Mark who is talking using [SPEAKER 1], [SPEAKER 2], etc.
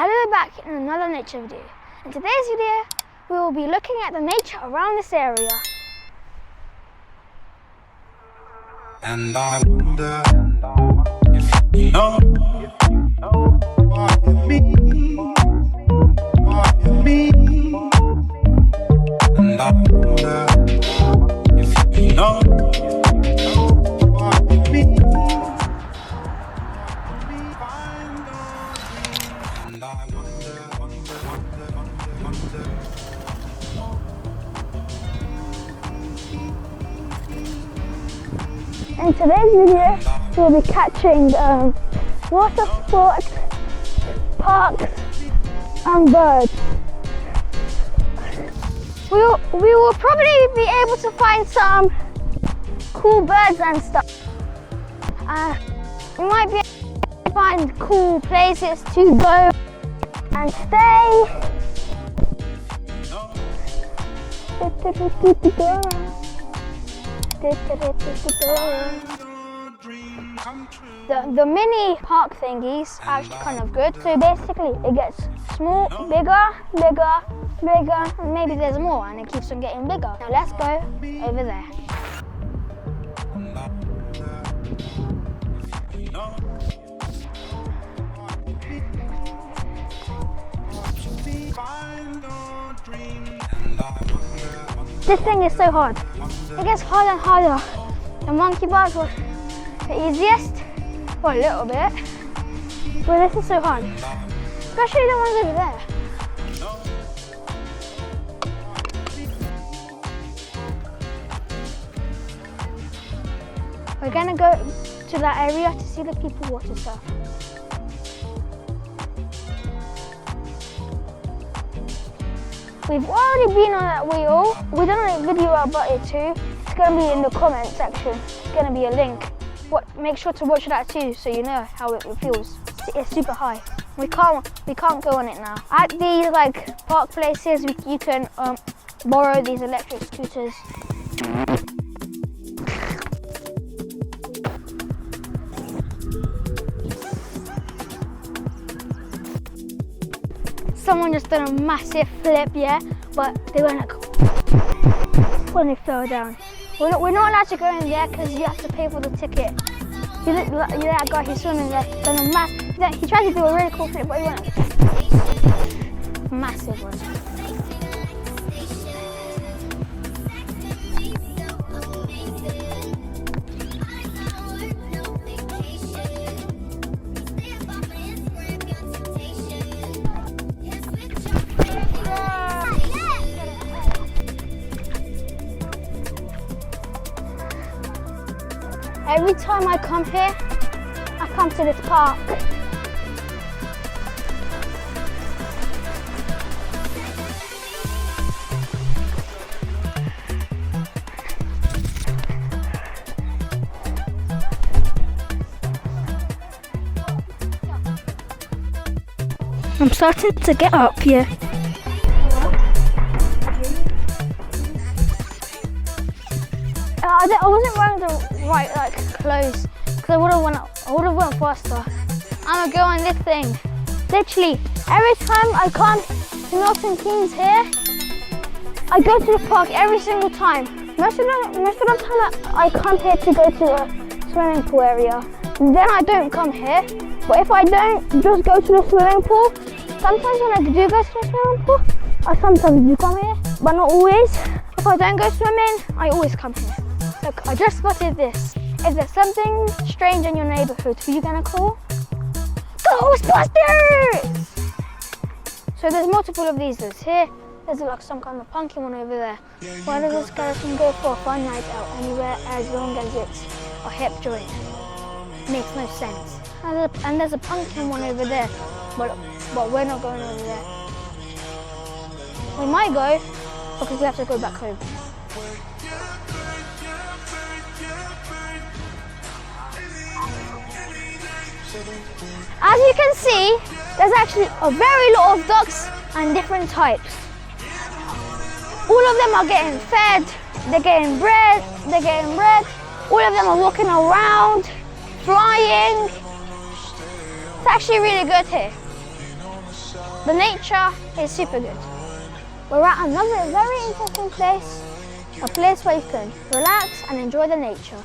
[SPEAKER 1] Hello, back in another nature video. In today's video, we will be looking at the nature around this area.
[SPEAKER 2] And I wonder if you know what you mean, what you mean. And I wonder if you know what you mean. And I wonder.
[SPEAKER 1] In today's video, we'll be catching water sports, parks and birds. We will probably be able to find some cool birds and stuff. We might be able to find cool places to go and stay. The mini park thingies are actually kind of good. So basically it gets small, bigger, and maybe there's more and it keeps on getting bigger. Now let's go over there. This thing is so hard. It gets harder and harder. The monkey bars were the easiest for a little bit, but this is so hard. Especially the ones over there. We're gonna go to that area to see the people water stuff. We've already been on that wheel. We've done a video about it too. It's going to be in the comment section. It's going to be a link. Make sure to watch that too, so you know how it feels. It's super high. We can't go on it now. At these like park places, you can borrow these electric scooters. Someone just done a massive flip, yeah, but they went like when they fell down. We're not allowed to go in there because you have to pay for the ticket. You that guy who's swimming there, done a he tried to do a really cool flip, but he went like massive one. Every time I come here, I come to this park. I'm starting to get up here. I wasn't wearing the right clothes because I would have went faster. I'm gonna go on this thing. Literally, every time I come to Milton Keynes here, I go to the park every single time. Most of the time I come here to go to the swimming pool area. Then I don't come here. But if I don't just go to the swimming pool, sometimes when I do go to the swimming pool, I sometimes do come here, but not always. If I don't go swimming, I always come here. Look, I just spotted this. If there's something strange in your neighborhood, who are you gonna call? Ghostbusters! So there's multiple of these. There's here, there's like some kind of pumpkin one over there. Why does a skeleton go for a fun night out anywhere as long as it's a hip joint? Makes no sense. And there's a pumpkin one over there, but we're not going over there. We might go, because we have to go back home. As you can see, there's actually a very lot of ducks and different types. All of them are getting fed, they're getting bread. All of them are walking around, flying. It's actually really good here. The nature is super good. We're at another very interesting place, a place where you can relax and enjoy the nature.